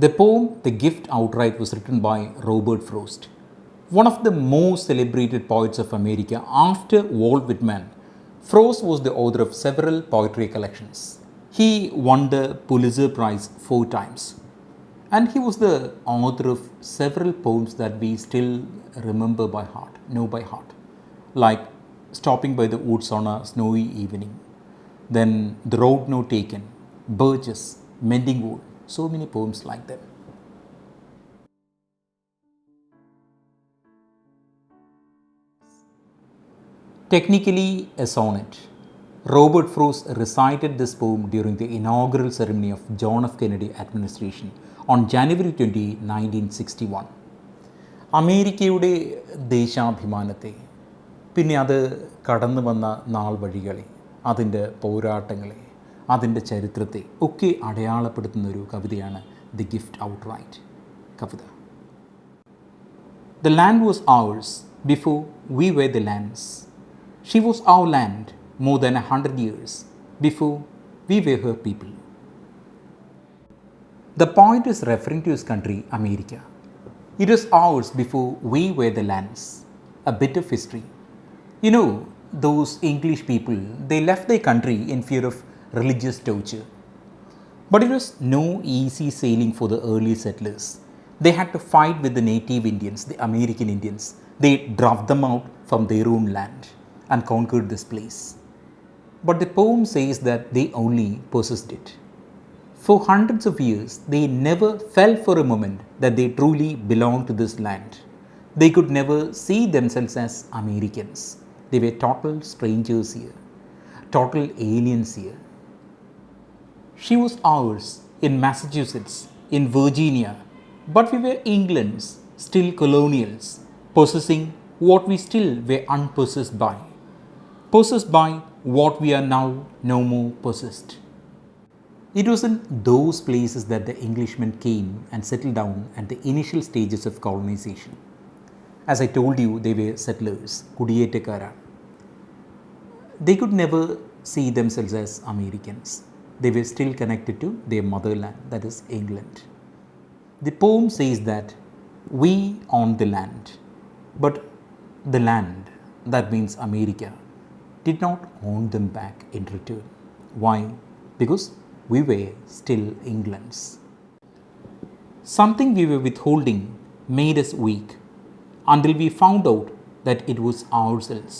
The poem The Gift Outright was written by Robert Frost, one of the most celebrated poets of America after Walt Whitman. Frost was the author of several poetry collections. He won the Pulitzer Prize 4 times, and he was the author of several poems that we still remember by heart, know by heart, like Stopping by the Woods on a Snowy Evening, then The Road Not Taken, Birches, Mending Wood, so many poems like them. Technically a sonnet, Robert Frost recited this poem during the inaugural ceremony of John F. Kennedy administration on January 20, 1961. അമേരിക്കയുടെ ദേശാഭിമാനത്തെ, പിന്നെ അത് കടന്നു വന്ന നാൾ വഴികളെ, അതിൻ്റെ പോരാട്ടങ്ങളെ, അതിൻ്റെ ചരിത്രത്തെ ഒക്കെ അടയാളപ്പെടുത്തുന്ന ഒരു കവിതയാണ് the gift outright Kavitha. The land was ours before we were the land's. She was our land more than 100 years before we were her people. The poet is referring to his country, America. It was ours before we were the land's. A bit of history. You know, those English people, they left their country in fear of religious torture. But it was no easy sailing for the early settlers. They had to fight with the native Indians, the American Indians. They drove them out from their own land and conquered this place. But the poem says that they only possessed it. For hundreds of years, they never felt for a moment that they truly belonged to this land. They could never see themselves as Americans. They were total strangers here, total aliens here. She was ours in Massachusetts, in Virginia, but we were England's, still colonials, possessing what we still were unpossessed by what we are now no more possessed. It was in those places that the Englishmen came and settled down at the initial stages of colonization. As I told you, they were settlers, കുടിയേറ്റക്കാരാണ്. They could never see themselves as Americans. They were still connected to their motherland, that is England. The poem says that we own the land, but the land, that means America, did not own them back in return. Why? Because we were still England's. Something we were withholding made us weak until we found out that it was ourselves.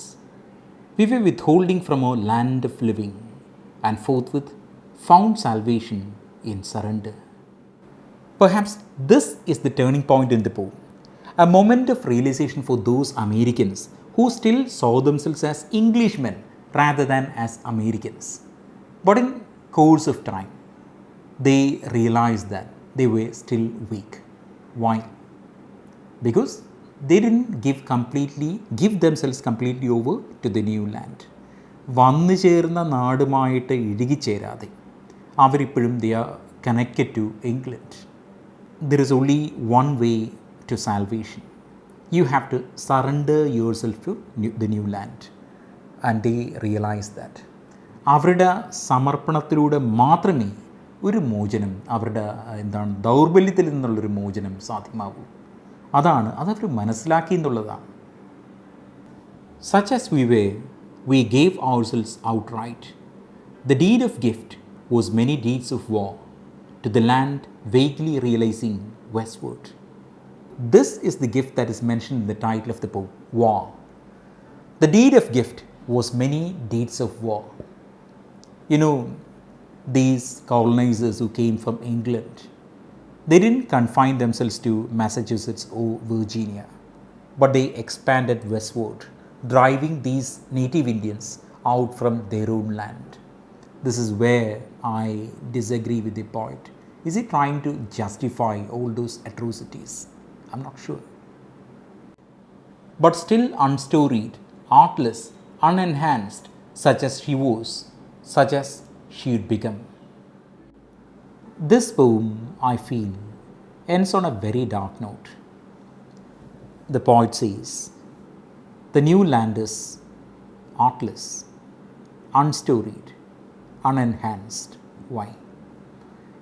We were withholding from our land of living and forthwith found salvation in surrender. Perhaps this is the turning point in the poem, a moment of realization for those Americans who still saw themselves as Englishmen rather than as Americans. But in course of time, they realized that they were still weak. Why? Because they didn't give themselves completely over to the new land. വന്നു ചേർന്ന നാടുമായിട്ട് ഇഴുകിച്ചേരാതെ അവരിപ്പോഴും they are connected to England. There is only one way to salvation. You have to surrender yourself to the new land. And they realize that. അവരുടെ സമർപ്പണത്തിലൂടെ മാത്രമേ ഒരു മോചനം, അവരുടെ ദൗർബല്യത്തിൽ നിന്നുള്ളൊരു മോചനം സാധ്യമാകൂ. അതവർ മനസ്സിലാക്കി എന്നുള്ളതാണ്. Such as we were, we gave ourselves outright. The deed of gift was many deeds of war, to the land vaguely realizing westward. This is the gift that is mentioned in the title of the poem, War. The deed of gift was many deeds of war. You know, these colonizers who came from England, they didn't confine themselves to Massachusetts or Virginia, but they expanded westward, driving these native Indians out from their own land. This is where I disagree with the poet. Is he trying to justify all those atrocities? I'm not sure. But still unstoried, artless, unenhanced, such as she was, such as she would become. This poem, I feel, ends on a very dark note. The poet says, the new land is artless, unstoried, unenhanced. Why?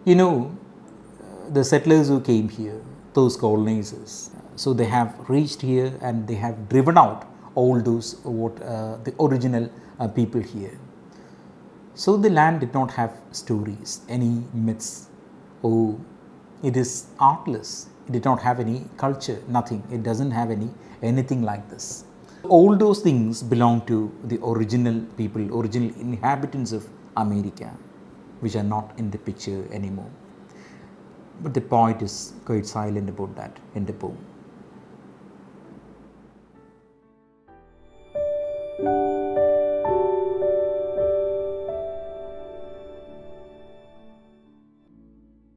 You know, the settlers who came here, those colonizers. So they have reached here and they have driven out all those the original people here. So the land did not have stories, any myths. Oh, it is artless. It did not have any culture, nothing. It doesn't have anything like this. All those things belong to the original people, original inhabitants of America, which are not in the picture anymore. But the poet is quite silent about that in the poem.